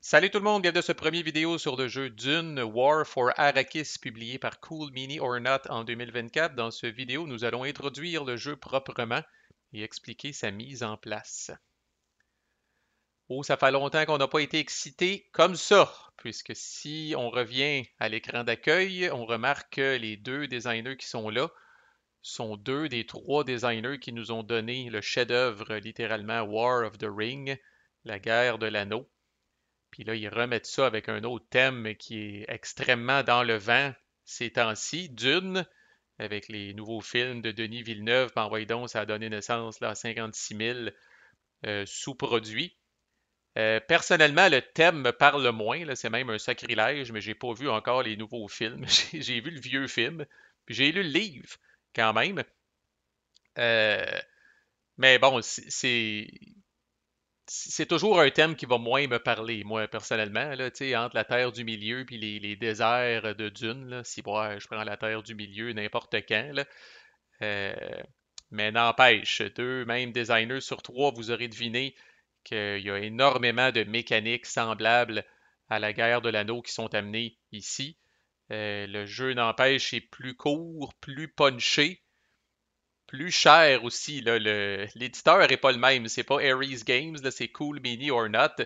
Salut tout le monde, bienvenue à ce premier vidéo sur le jeu Dune War for Arrakis publié par Cool Mini or Not en 2024. Dans ce vidéo, nous allons introduire le jeu proprement et expliquer sa mise en place. Oh, ça fait longtemps qu'on n'a pas été excité comme ça, puisque si on revient à l'écran d'accueil, on remarque que les deux designers qui sont là sont deux des trois designers qui nous ont donné le chef-d'œuvre littéralement War of the Ring, la guerre de l'anneau. Puis là, ils remettent ça avec un autre thème qui est extrêmement dans le vent ces temps-ci, Dune, avec les nouveaux films de Denis Villeneuve. Ben, voyons donc, ça a donné naissance là, à 56 000 sous-produits. Personnellement, le thème me parle moins, là, c'est même un sacrilège, mais j'ai pas vu encore les nouveaux films. J'ai vu le vieux film, puis j'ai lu le livre quand même. Euh, mais bon, c'est toujours un thème qui va moins me parler, moi, personnellement, là, tu sais, entre la Terre du Milieu puis les déserts de dunes, là, si moi, je prends la Terre du Milieu n'importe quand, là. Euh, mais n'empêche, deux, même designers sur trois, vous aurez deviné qu'il y a énormément de mécaniques semblables à la guerre de l'anneau qui sont amenées ici. Le jeu, n'empêche, est plus court, plus punché, plus cher aussi. Là, l'éditeur est pas le même. C'est pas Ares Games, là, c'est Cool Mini or Not.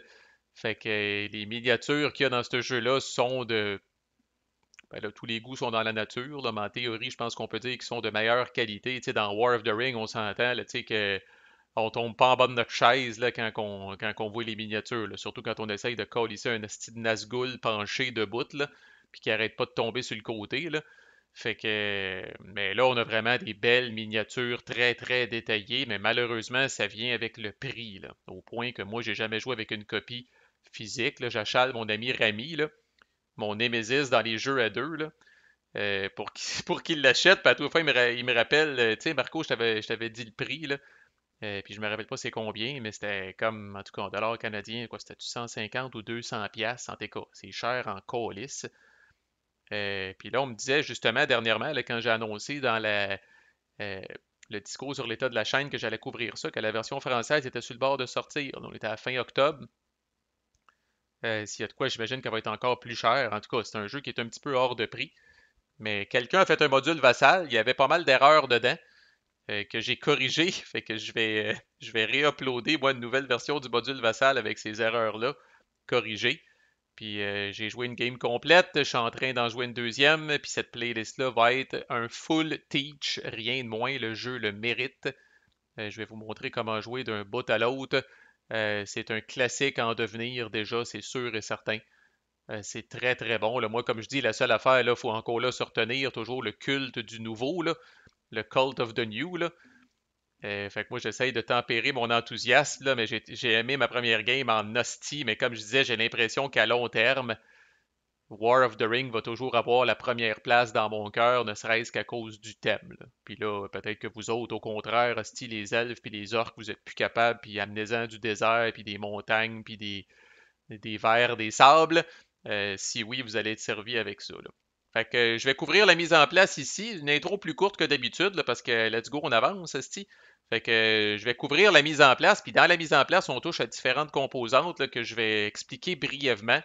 Fait que les miniatures qu'il y a dans ce jeu-là sont de. Ben là, tous les goûts sont dans la nature, là, mais en théorie, je pense qu'on peut dire qu'ils sont de meilleure qualité. Tu sais, dans War of the Ring, on s'entend, là, tu sais, que on tombe pas en bas de notre chaise là, quand on voit les miniatures. Là. Surtout quand on essaye de colisser un esti de Nazgûl penché debout, là, puis qui arrête pas de tomber sur le côté. Là. Fait que, mais là, on a vraiment des belles miniatures très, très détaillées, mais malheureusement, ça vient avec le prix, là, au point que moi, j'ai jamais joué avec une copie physique. Là. J'achale mon ami Rami, là, mon Némésis dans les jeux à deux, là, pour qu'il l'achète. Puis à toute fois, il me rappelle, tu sais, Marco, je t'avais dit le prix, là. Puis je me rappelle pas c'est combien, mais c'était comme, en tout cas, en dollars canadiens, quoi, c'était 150 ou 200 piastres, en tout cas, c'est cher en calice. Puis là, on me disait justement dernièrement, là, quand j'ai annoncé dans euh, le discours sur l'état de la chaîne que j'allais couvrir ça, que la version française était sur le bord de sortir. On était à fin octobre. S'il y a de quoi, j'imagine qu'elle va être encore plus chère. En tout cas, c'est un jeu qui est un petit peu hors de prix. Mais quelqu'un a fait un module vassal, il y avait pas mal d'erreurs dedans que j'ai corrigé. Fait que je vais réuploader moi une nouvelle version du module vassal avec ces erreurs-là corrigées. Puis j'ai joué une game complète, je suis en train d'en jouer une deuxième, puis cette playlist-là va être un full teach, rien de moins, le jeu le mérite. Je vais vous montrer comment jouer d'un bout à l'autre. C'est un classique à en devenir déjà, c'est sûr et certain. C'est très très bon. Là, moi, comme je dis, la seule affaire, il faut encore là se retenir toujours le culte du nouveau, là, le cult of the new. Là. Fait que moi, j'essaye de tempérer mon enthousiasme, là, mais j'ai aimé ma première game en hostie, mais comme je disais, j'ai l'impression qu'à long terme, War of the Ring va toujours avoir la première place dans mon cœur, ne serait-ce qu'à cause du thème. Là. Puis là, peut-être que vous autres, au contraire, hostie, les elfes puis les orques, vous êtes plus capables, puis amenez-en du désert, puis des montagnes, puis des vers, des sables. Si oui, vous allez être servi avec ça. Là. Fait que je vais couvrir la mise en place ici. Une intro plus courte que d'habitude, là, parce que let's go, on avance, esti. Fait que je vais couvrir la mise en place, puis dans la mise en place, on touche à différentes composantes là, que je vais expliquer brièvement.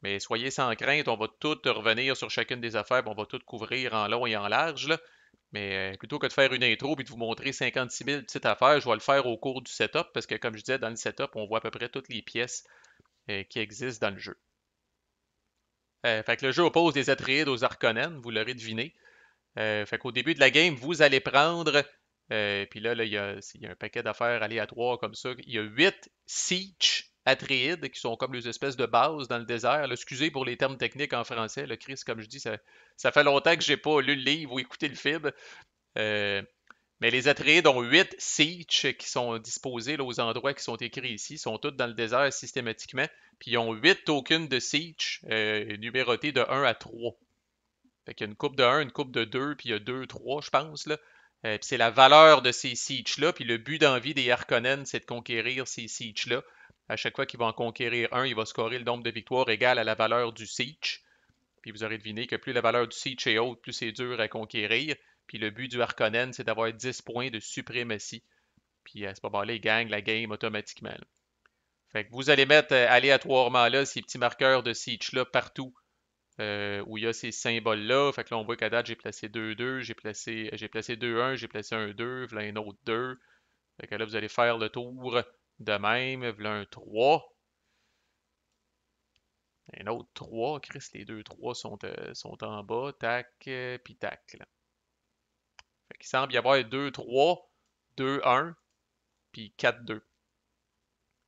Mais soyez sans crainte, on va tout revenir sur chacune des affaires, puis on va tout couvrir en long et en large. Là. Mais plutôt que de faire une intro et de vous montrer 56 000 petites affaires, je vais le faire au cours du setup, parce que comme je disais, dans le setup, on voit à peu près toutes les pièces qui existent dans le jeu. Fait que le jeu oppose des Atreides aux Harkonnen, vous l'aurez deviné. Fait qu'au début de la game, vous allez prendre, puis là, il y a un paquet d'affaires aléatoires comme ça. Il y a 8 Siege Atreides qui sont comme les espèces de bases dans le désert. Là, excusez pour les termes techniques en français. Le Chris, comme je dis, ça fait longtemps que j'ai pas lu le livre ou écouté le film. Euh, mais les Atreides ont 8 Siege qui sont disposés là, aux endroits qui sont écrits ici. Ils sont tous dans le désert systématiquement. Puis ils ont 8 tokens de Siege numérotés de 1 à 3. Fait qu'il y a une coupe de 1, une coupe de 2, puis il y a 2, 3, je pense. Là. Puis c'est la valeur de ces Sieges-là. Puis le but d'envie des Harkonnen, c'est de conquérir ces Sieges-là. À chaque fois qu'il va en conquérir un, il va scorer le nombre de victoires égal à la valeur du Siege. Puis vous aurez deviné que plus la valeur du Siege est haute, plus c'est dur à conquérir. Puis le but du Harkonnen, c'est d'avoir 10 points de suprématie. Puis à ce moment-là, il gagne la game automatiquement. Là. Fait que vous allez mettre aléatoirement là ces petits marqueurs de siege-là partout où il y a ces symboles-là. Fait que là, on voit qu'à date, j'ai placé 2-2, j'ai placé 2-1, j'ai placé un 2, voilà un autre 2. Fait que là, vous allez faire le tour de même, voilà un 3. Un autre 3, Chris, les deux 3 sont en bas, tac, puis tac. Là. Fait qu'il semble y avoir 2-3, 2-1, puis 4-2,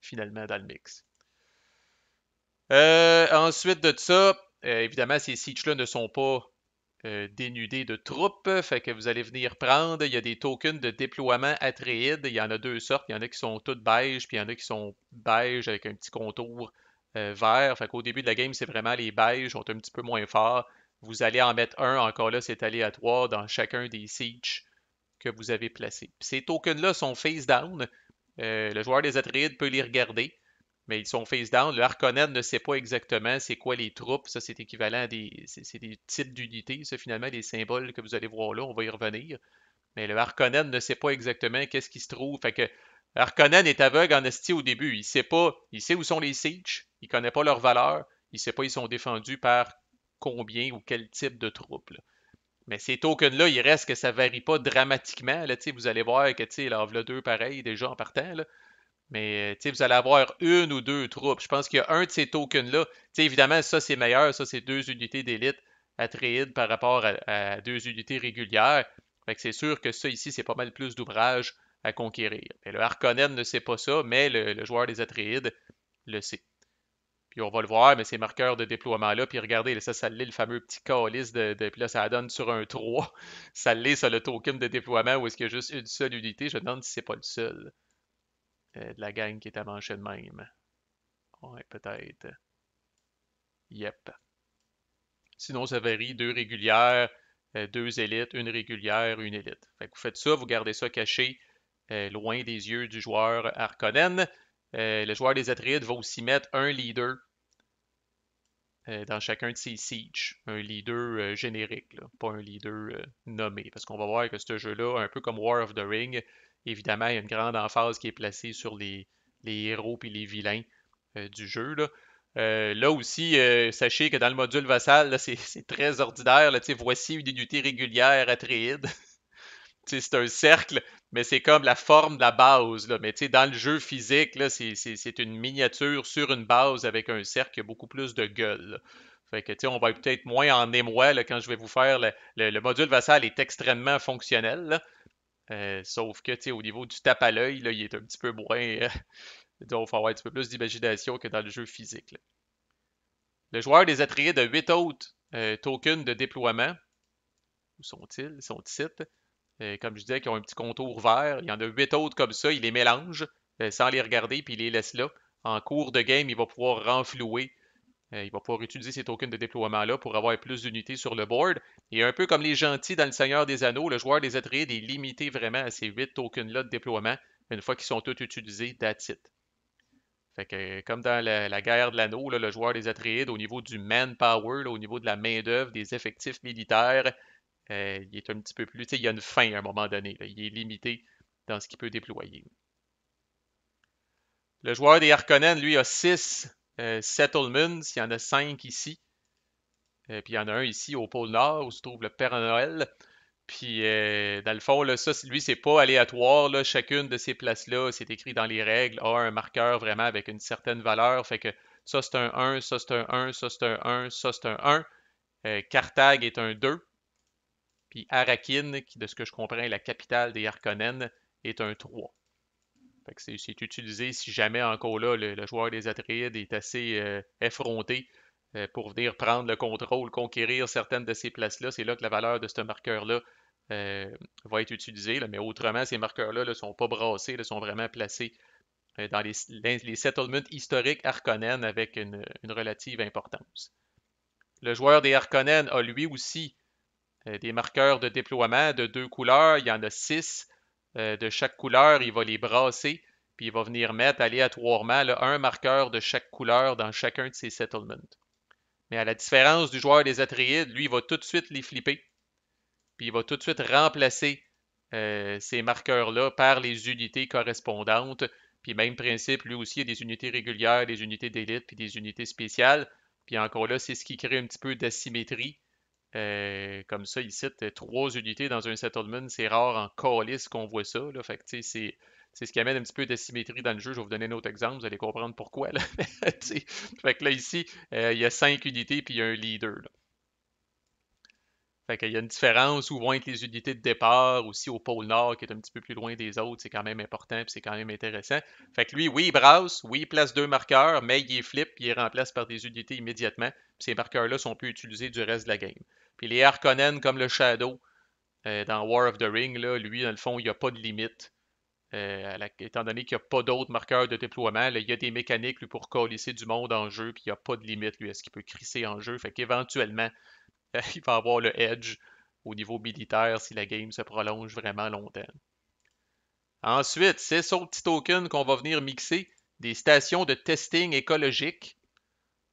finalement, dans le mix. Ensuite de ça, évidemment, ces siege-là ne sont pas dénudés de troupes, fait que vous allez venir prendre, il y a des tokens de déploiement Atreides, il y en a deux sortes, il y en a qui sont toutes beige, puis il y en a qui sont beige avec un petit contour vert, fait qu'au début de la game, c'est vraiment les beiges, sont un petit peu moins forts. Vous allez en mettre un, encore là, c'est aléatoire dans chacun des sieges que vous avez placés. Puis ces tokens-là sont face down, le joueur des Atreides peut les regarder, mais ils sont face down. Le Harkonnen ne sait pas exactement c'est quoi les troupes. Ça, c'est équivalent à des, c'est des types d'unités. Ça, finalement, les symboles que vous allez voir là, on va y revenir. Mais le Harkonnen ne sait pas exactement qu'est-ce qui se trouve. Fait que Harkonnen est aveugle en esti au début. Il sait pas, il sait où sont les sieges. Il connaît pas leur valeur. Il sait pas ils sont défendus par combien ou quel type de troupes. Là. Mais ces tokens-là, il reste que ça varie pas dramatiquement. Là, vous allez voir que là, là, deux pareil déjà en partant. Là. Mais vous allez avoir une ou deux troupes. Je pense qu'il y a un de ces tokens-là. Évidemment, ça c'est meilleur. Ça, c'est deux unités d'élite Atreides par rapport à deux unités régulières. Fait que c'est sûr que ça ici, c'est pas mal plus d'ouvrages à conquérir. Mais le Harkonnen ne sait pas ça, mais le joueur des Atreides le sait. Puis on va le voir, mais ces marqueurs de déploiement-là, puis regardez, là, ça l'est le fameux petit calice puis là, ça donne sur un 3. Ça l'est, ça, le token de déploiement, où est-ce qu'il y a juste une seule unité. Je me demande si c'est pas le seul de la gang qui est à mancher de même. Ouais, peut-être. Yep. Sinon, ça varie. Deux régulières, deux élites, une régulière, une élite. Fait que vous faites ça, vous gardez ça caché loin des yeux du joueur Harkonnen. Le joueur des Atreides va aussi mettre un leader dans chacun de ses sieges. Un leader générique, là, pas un leader nommé. Parce qu'on va voir que ce jeu-là, un peu comme War of the Ring, évidemment, il y a une grande emphase qui est placée sur les héros et les vilains du jeu. Là. Là aussi, sachez que dans le module vassal, là, c'est très ordinaire. Là, voici une unité régulière Atréide. C'est un cercle, mais c'est comme la forme de la base. Là. Mais dans le jeu physique, là, c'est une miniature sur une base avec un cercle qui a beaucoup plus de gueule. Là. Fait que, on va être peut-être moins en émoi là, quand je vais vous faire. Le module vassal est extrêmement fonctionnel. Là. Sauf que, au niveau du tape à l'œil, il est un petit peu moins. Il faut avoir un petit peu plus d'imagination que dans le jeu physique. Là. Le joueur des Atreides a 8 autres tokens de déploiement. Où sont-ils? Ils sont ici. Comme je disais, qui ont un petit contour vert. Il y en a 8 autres comme ça. Il les mélange sans les regarder, puis il les laisse là. En cours de game, il va pouvoir renflouer. Il va pouvoir utiliser ces tokens de déploiement-là pour avoir plus d'unités sur le board. Et un peu comme les gentils dans le Seigneur des Anneaux, le joueur des Atreides est limité vraiment à ces 8 tokens-là de déploiement. Une fois qu'ils sont tous utilisés, that's it. Fait que, comme dans la guerre de l'anneau, le joueur des Atreides, au niveau du manpower, au niveau de la main-d'œuvre, des effectifs militaires, il est un petit peu plus. Il y a une fin à un moment donné. Là. Il est limité dans ce qu'il peut déployer. Le joueur des Harkonnen, lui, a 6 settlements. Il y en a 5 ici. Puis il y en a un ici au pôle Nord où se trouve le Père Noël. Puis, dans le fond, là, ça, lui, c'est pas aléatoire. Là. Chacune de ces places-là, c'est écrit dans les règles, a un marqueur vraiment avec une certaine valeur. Fait que ça, c'est un 1, ça, c'est un 1, ça, c'est un 1, ça, c'est un 1. Carthage est un 2. Puis Arakin, qui, de ce que je comprends, est la capitale des Harkonnen, est un 3. Fait que c'est utilisé si jamais, encore là, le joueur des Atreides est assez effronté pour venir prendre le contrôle, conquérir certaines de ces places-là. C'est là que la valeur de ce marqueur-là va être utilisée. Là. Mais autrement, ces marqueurs-là ne sont pas brassés, sont vraiment placés dans les settlements historiques Harkonnen avec une relative importance. Le joueur des Harkonnen a lui aussi des marqueurs de déploiement de deux couleurs. Il y en a 6 de chaque couleur. Il va les brasser, puis il va venir mettre aléatoirement là, un marqueur de chaque couleur dans chacun de ses settlements. Mais à la différence du joueur des Atreides, lui, il va tout de suite les flipper, puis il va tout de suite remplacer ces marqueurs-là par les unités correspondantes. Puis même principe, lui aussi, il y a des unités régulières, des unités d'élite, puis des unités spéciales. Puis encore là, c'est ce qui crée un petit peu d'asymétrie. Comme ça, ici, trois unités dans un settlement, c'est rare en calice qu'on voit ça. Là. Fait que, tu sais, c'est ce qui amène un petit peu d'asymétrie dans le jeu. Je vais vous donner un autre exemple, vous allez comprendre pourquoi. Là. Fait que là, ici, il y a 5 unités puis il y a un leader. Là. Fait qu'il y a une différence où vont être les unités de départ, aussi au pôle Nord, qui est un petit peu plus loin des autres, c'est quand même important, puis c'est quand même intéressant. Fait que lui, oui, il brasse, oui, il place 2 marqueurs, mais il les flippe, puis il les remplace par des unités immédiatement, puis ces marqueurs-là sont plus utilisés du reste de la game. Puis les Harkonnen, comme le Shadow, dans War of the Ring, là, lui, dans le fond, il n'y a pas de limite. Étant donné qu'il n'y a pas d'autres marqueurs de déploiement, là, il y a des mécaniques lui, pour colisser du monde en jeu, puis il n'y a pas de limite, lui, à ce qu'il peut crisser en jeu. Fait qu'éventuellement, il va avoir le edge au niveau militaire si la game se prolonge vraiment longtemps. Ensuite, c'est son petit token qu'on va venir mixer des stations de testing écologique.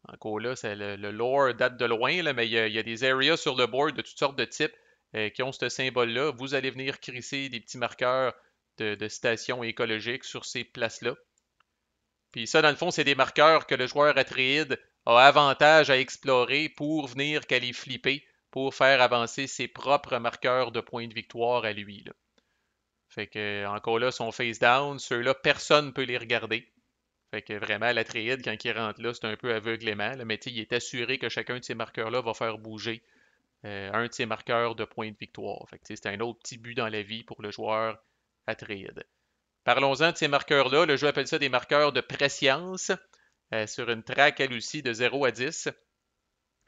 Encore là, le lore date de loin, là, mais il y a des areas sur le board de toutes sortes de types qui ont ce symbole-là. Vous allez venir crisser des petits marqueurs de stations écologiques sur ces places-là. Puis ça, dans le fond, c'est des marqueurs que le joueur Atréide a avantage à explorer pour venir qu'à les flipper pour faire avancer ses propres marqueurs de points de victoire à lui. Là. Fait que, encore là, son face down, ceux-là, personne ne peut les regarder. Fait que vraiment, l'Atréide, quand il rentre là, c'est un peu aveuglément. Là, mais il est assuré que chacun de ces marqueurs-là va faire bouger un de ses marqueurs de points de victoire. Fait que c'est un autre petit but dans la vie pour le joueur Atréide. Parlons-en de ces marqueurs-là. Le jeu appelle ça des marqueurs de prescience sur une track, elle aussi, de 0 à 10.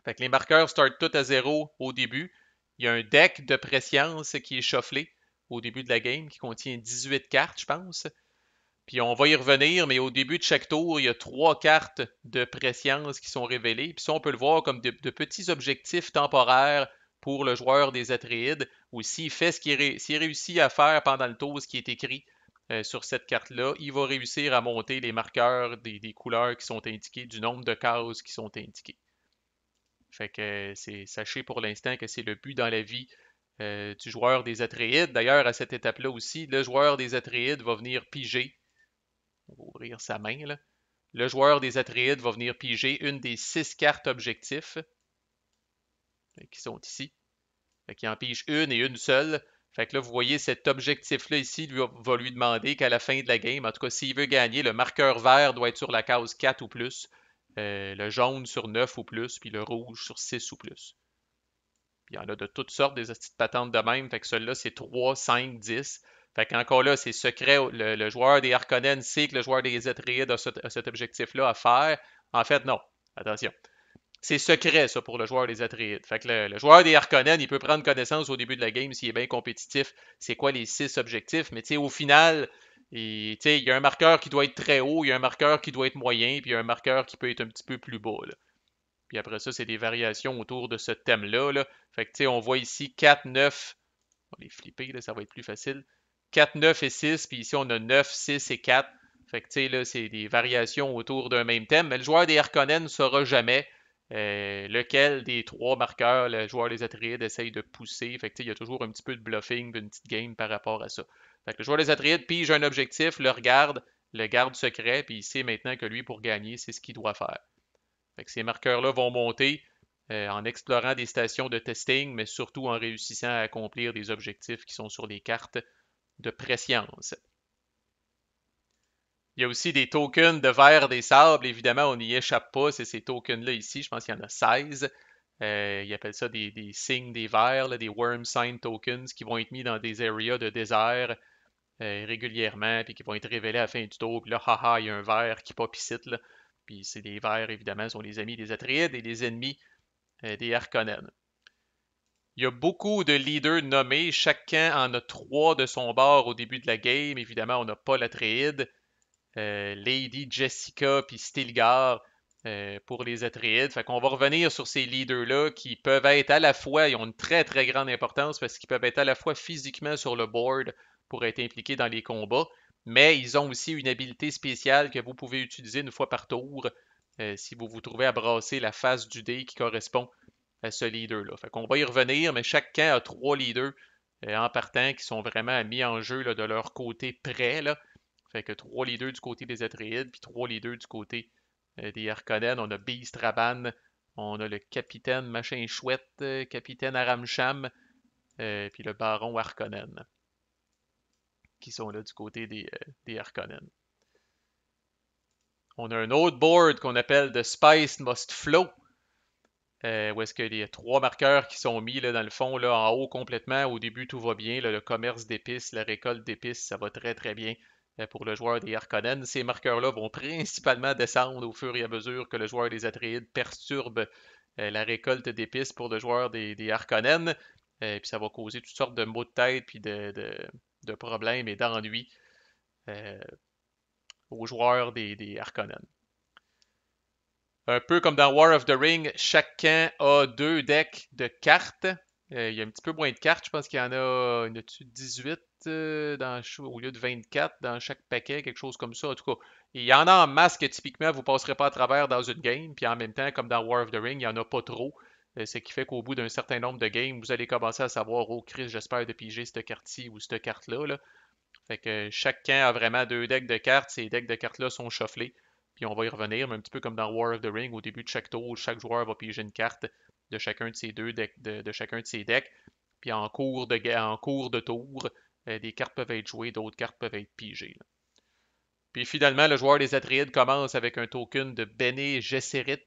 Fait que les marqueurs startent tous à 0 au début. Il y a un deck de prescience qui est shufflé au début de la game qui contient 18 cartes, je pense. Puis on va y revenir, mais au début de chaque tour, il y a 3 cartes de prescience qui sont révélées. Puis ça, on peut le voir comme de petits objectifs temporaires pour le joueur des Atréides, ou s'il fait s'il réussit à faire pendant le tour ce qui est écrit sur cette carte-là, il va réussir à monter les marqueurs des couleurs qui sont indiquées, du nombre de cases qui sont indiquées. Fait que sachez pour l'instant que c'est le but dans la vie du joueur des Atréides. D'ailleurs, à cette étape-là aussi, le joueur des Atréides va venir piger. On va ouvrir sa main là. Le joueur des Atréides va venir piger une des 6 cartes objectifs qui sont ici. Fait qu'il en pige une et une seule. Fait que là, vous voyez cet objectif-là ici va lui demander qu'à la fin de la game, en tout cas, s'il veut gagner, le marqueur vert doit être sur la case 4 ou plus, le jaune sur 9 ou plus, puis le rouge sur 6 ou plus. Puis il y en a de toutes sortes, des petites patentes de même. Fait que celui-là, c'est 3, 5, 10. Fait qu'encore là, c'est secret. Le joueur des Harkonnen sait que le joueur des Atreides a cet objectif-là à faire. En fait, non. Attention. C'est secret, ça, pour le joueur des Atreides. Fait que le joueur des Harkonnen, il peut prendre connaissance au début de la game s'il est bien compétitif. C'est quoi les 6 objectifs? Mais tu sais, au final, il y a un marqueur qui doit être très haut, il y a un marqueur qui doit être moyen, puis il y a un marqueur qui peut être un petit peu plus bas. Là. Puis après ça, c'est des variations autour de ce thème-là. Là. Fait que tu sais, on voit ici 4, 9. On va les flipper, là, ça va être plus facile. 4, 9 et 6, puis ici on a 9, 6 et 4. Fait que tu sais, là, c'est des variations autour d'un même thème. Mais le joueur des Harkonnen ne saura jamais lequel des 3 marqueurs le joueur des Atreides essaye de pousser. Fait que il y a toujours un petit peu de bluffing, une petite game par rapport à ça. Fait que le joueur des Atreides pige un objectif, le regarde, le garde secret, puis il sait maintenant que lui, pour gagner, c'est ce qu'il doit faire. Fait que ces marqueurs-là vont monter en explorant des stations de testing, mais surtout en réussissant à accomplir des objectifs qui sont sur les cartes de prescience. Il y a aussi des tokens de verre des sables. Évidemment, on n'y échappe pas. C'est ces tokens-là ici. Je pense qu'il y en a 16. Ils appellent ça des signes des vers, là, des worm sign tokens qui vont être mis dans des areas de désert régulièrement, puis qui vont être révélés à la fin du tour. Puis là, haha, il y a un ver qui pop ici, là. Puis c'est des vers, évidemment, sont les amis des Atreides et les ennemis des Harkonnen. Il y a beaucoup de leaders nommés. Chacun en a 3 de son bord au début de la game. Évidemment, on n'a pas l'Atréide. Lady Jessica puis Stilgar pour les Atreides. Fait qu'on va revenir sur ces leaders-là qui peuvent être à la fois, ils ont une très très grande importance parce qu'ils peuvent être à la fois physiquement sur le board pour être impliqués dans les combats, mais ils ont aussi une habilité spéciale que vous pouvez utiliser une fois par tour si vous vous trouvez à brasser la face du dé qui correspond à ce leader-là. Fait qu'on va y revenir, mais chacun a 3 leaders en partant qui sont vraiment mis en jeu là, de leur côté près. Là. Fait que 3 leaders du côté des Atreides, puis 3 leaders du côté des Harkonnen. On a Beast Raban, on a le capitaine Machin Chouette, capitaine Aramsham, puis le baron Harkonnen, qui sont là du côté des Harkonnen. On a un autre board qu'on appelle The Spice Must Flow, où est-ce qu'il y a 3 marqueurs qui sont mis là, dans le fond, là, en haut complètement. Au début, tout va bien. Là, le commerce d'épices, la récolte d'épices, ça va très très bien pour le joueur des Harkonnen. Ces marqueurs-là vont principalement descendre au fur et à mesure que le joueur des Atreides perturbe la récolte d'épices pour le joueur des Harkonnen. Puis ça va causer toutes sortes de maux de tête, puis de problèmes et d'ennuis euh, aux joueurs des Harkonnen. Un peu comme dans War of the Ring, chaque camp a 2 decks de cartes. Il y a un petit peu moins de cartes, je pense qu'il y en a, 18 au lieu de 24 dans chaque paquet, quelque chose comme ça. En tout cas, il y en a en masse que typiquement vous ne passerez pas à travers dans une game, puis en même temps, comme dans War of the Ring, il n'y en a pas trop. Ce qui fait qu'au bout d'un certain nombre de games, vous allez commencer à savoir, oh Chris, j'espère de piger cette carte-ci ou cette carte-là. Là. Fait que chaque camp a vraiment 2 decks de cartes. Ces decks de cartes-là sont shufflés. Puis on va y revenir, mais un petit peu comme dans War of the Ring, au début de chaque tour, chaque joueur va piger une carte de chacun de ces decks, de chacun de ces decks. Puis en cours de tour, des cartes peuvent être jouées, d'autres cartes peuvent être pigées. Là. Puis finalement, le joueur des Atreides commence avec un token de Bene Gesserit,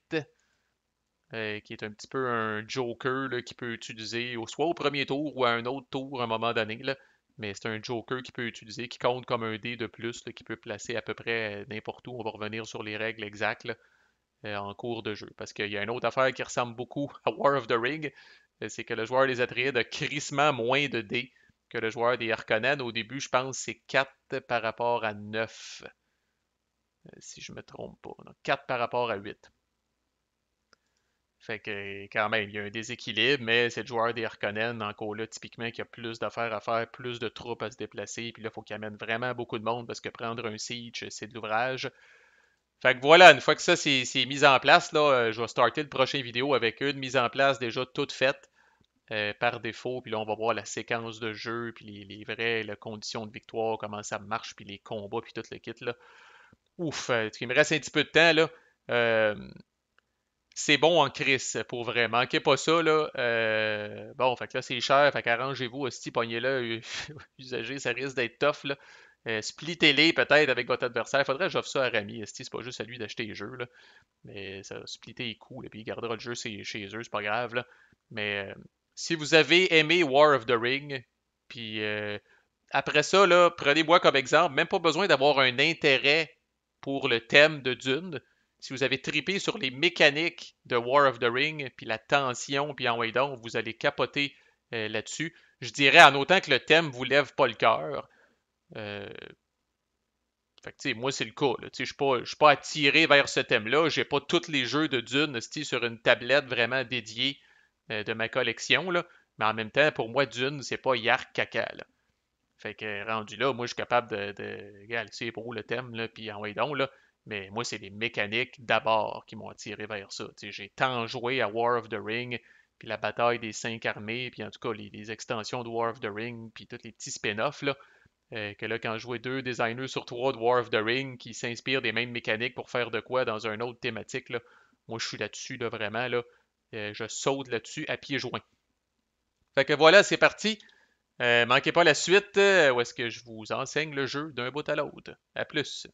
qui est un petit peu un joker qu'il peut utiliser soit au premier tour ou à un autre tour à un moment donné. Là. Mais c'est un joker qu'il peut utiliser, qui compte comme un dé de plus, qu'il peut placer à peu près n'importe où. On va revenir sur les règles exactes là, en cours de jeu. Parce qu'il y a une autre affaire qui ressemble beaucoup à War of the Ring, c'est que le joueur des Atreides a crissement moins de dés que le joueur des Harkonnen. Au début, je pense que c'est 4 par rapport à 9, si je me trompe pas. Donc 4 par rapport à 8. Fait que quand même, il y a un déséquilibre, mais c'est le joueur des Harkonnen, encore là, typiquement, qui a plus d'affaires à faire, plus de troupes à se déplacer, puis là, il faut qu'il amène vraiment beaucoup de monde parce que prendre un siege, c'est de l'ouvrage. Fait que voilà, une fois que ça c'est mis en place, là, je vais starter le prochain vidéo avec une mise en place déjà toute faite par défaut, puis là, on va voir la séquence de jeu, puis les vraies conditions de victoire, comment ça marche, puis les combats, puis tout le kit, là. Ouf, il me reste un petit peu de temps, là. C'est bon en crise, pour vrai. Manquez pas ça, là. Bon, fait que là, c'est cher. Fait qu'arrangez-vous, hostie, pognez-le, usagez, ça risque d'être tough, là. Splittez-les peut-être avec votre adversaire. Faudrait que j'offre ça à Rami, hostie, c'est pas juste à lui d'acheter les jeux, là. Mais ça splitter les coups, et puis il gardera le jeu chez eux, c'est pas grave, là. Mais si vous avez aimé War of the Ring, puis après ça, là, prenez-moi comme exemple, même pas besoin d'avoir un intérêt pour le thème de Dune. Si vous avez tripé sur les mécaniques de War of the Ring, puis la tension, puis en way down, vous allez capoter là-dessus. Je dirais en autant que le thème vous lève pas le cœur. Euh, Fait que, tu sais, moi, c'est le cas. Là. Je suis pas attiré vers ce thème-là. J'ai pas tous les jeux de Dune sur une tablette vraiment dédiée de ma collection. Là. Mais en même temps, pour moi, Dune, c'est pas Yark caca. Là. Fait que rendu là, moi je suis capable regarde, c'est pour le thème, là, puis en donc, là. Mais moi, c'est les mécaniques d'abord qui m'ont attiré vers ça. J'ai tant joué à War of the Ring, puis la bataille des 5 armées, puis en tout cas les extensions de War of the Ring, puis tous les petits spin-offs, là, que là, quand je jouais 2 designers sur 3 de War of the Ring qui s'inspirent des mêmes mécaniques pour faire de quoi dans un autre thématique, là, moi je suis là-dessus, là, vraiment, là, je saute là-dessus à pieds joints. Fait que voilà, c'est parti. Manquez pas la suite, où est-ce que je vous enseigne le jeu d'un bout à l'autre. À plus.